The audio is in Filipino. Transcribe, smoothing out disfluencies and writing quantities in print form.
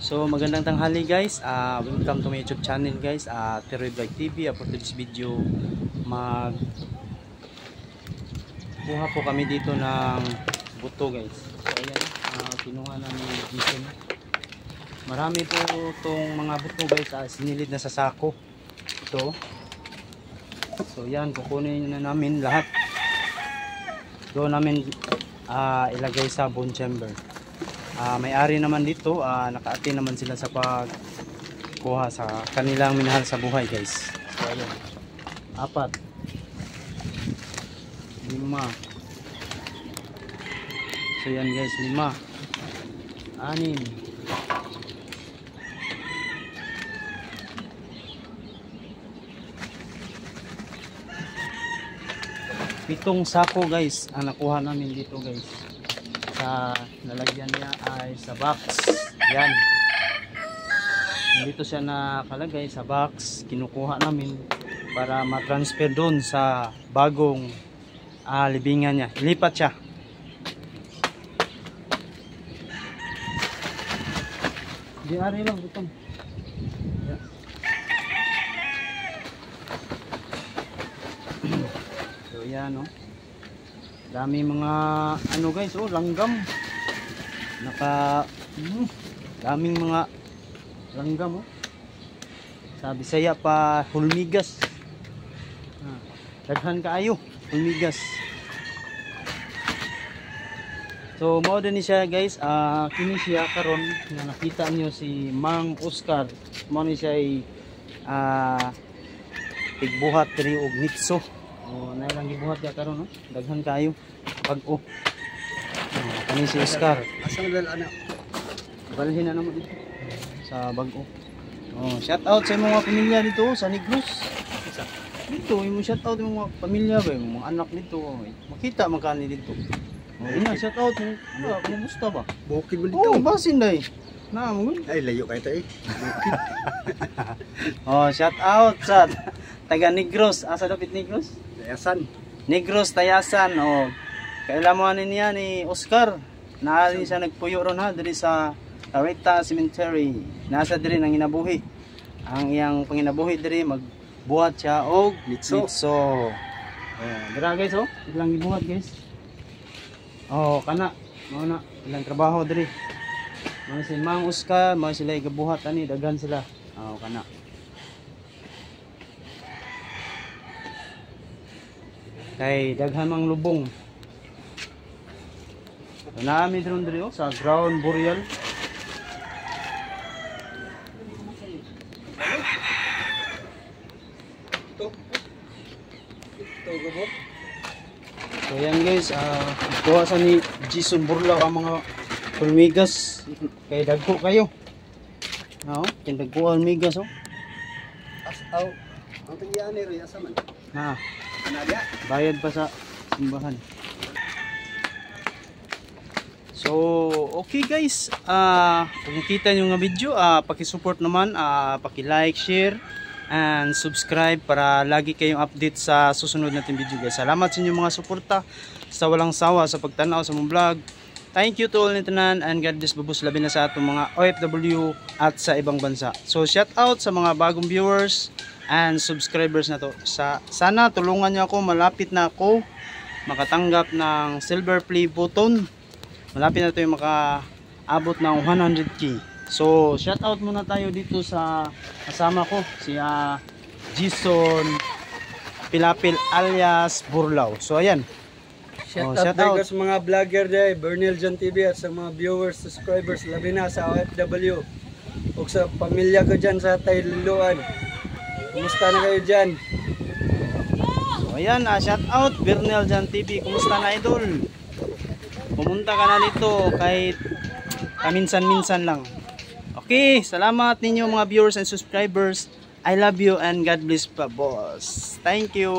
So magandang tanghali guys, welcome to my YouTube channel guys, Teroy Vlog TV. For this video, kuha po kami dito ng buto guys. So ayan, kinuha namin yung Jason. Marami po itong mga buto guys, sinilid na sa sako ito. So yan, kukunin na namin lahat. Doon namin ilagay sa bone chamber. May-ari naman dito, naka-attend naman sila sa pagkuha sa kanilang minahal sa buhay guys. So ayan, 4, 5. So yan guys, 5, 6, 7 sako guys ang nakuha namin dito guys. Sa lalagyan niya ay sa box. Yan, dito siya nakalagay sa box. Kinukuha namin para ma-transfer doon sa bagong libingan niya. Lipat siya. Diari lang butong. Yan. So yan o. Dami mga ano guys, langgam. Daming mga langgam sa Bisaya pa hulmigas. Daghan kaayo hulmigas. So mao din siya guys, kini siya karon nga nakita niyo si Mang Oscar. Mao ni siya ay tigbuhat diri og nitso. Nailang gibuhat ya karon daghan kayo pag-o. Kani si Oscar. Asa dal ana? Balhin na namo dito sa bag-o. Shout out sa mga pamilya dito sa Negros. Dito imo shout out yung mga pamilya ba, yung mga anak dito. Makita magkani dito. Ina shout out mo. Kumusta ba? Bukid mo dito. Basin day. Na mo. Ay layo kay ta Shout out sa taga Negros. Asa dapit Negros? Tayasan. Negros, Tayasan. Kailaman niya ni Oscar. Naali siya nagpuyo ron diri sa Areta Cemetery. Nasa diri nang inabuhi. Ang iyang panginabuhi diri magbuhat siya og nitso. Dira guys ilang gibuhat guys. Kana mao na ilang trabaho diri. Mao si Mang Oscar, mao sila igabuhat ani daghan sila. Kana. Kay daghan mang lubong. Naami dron diri sa ground burial. So yan guys, kuha sa ni Jason Burlaw ang mga hormigas. Kay dagko kayo. Kay dagko ang hormigas Ang tagyan ni Ria saman. Bayad pa sa simbahan. So, okay guys. Kung nakita nyo nga video, paki-support naman, paki-like, share, and subscribe para lagi kayong update sa susunod natin video guys. Salamat sa inyong mga suporta sa walang sawa sa pagtanaw sa mong vlog. Thank you to all nitanan, and God bless bubus labi na sa atong mga OFW at sa ibang bansa. So, shout out sa mga bagong viewers and subscribers na to. Sana tulungan niyo ako, malapit na ako makatanggap ng silver play button. Malapit na ito yung makaabot ng 100k. So shout out muna tayo dito sa kasama ko, si Jason Pilapil alias Burlaw. So ayan, shout out sa mga vlogger dyan, Bernel John TV, at sa mga viewers, subscribers, labi na sa OFW o sa pamilya ko dyan sa Tayluan. Kumusta na kayo dyan? So ayan, shout out Bernel John TV. Kumusta na idol? Pumunta ka na dito kahit kaminsan-minsan lang. Okay, salamat ninyo mga viewers and subscribers. I love you and God bless pa boss. Thank you.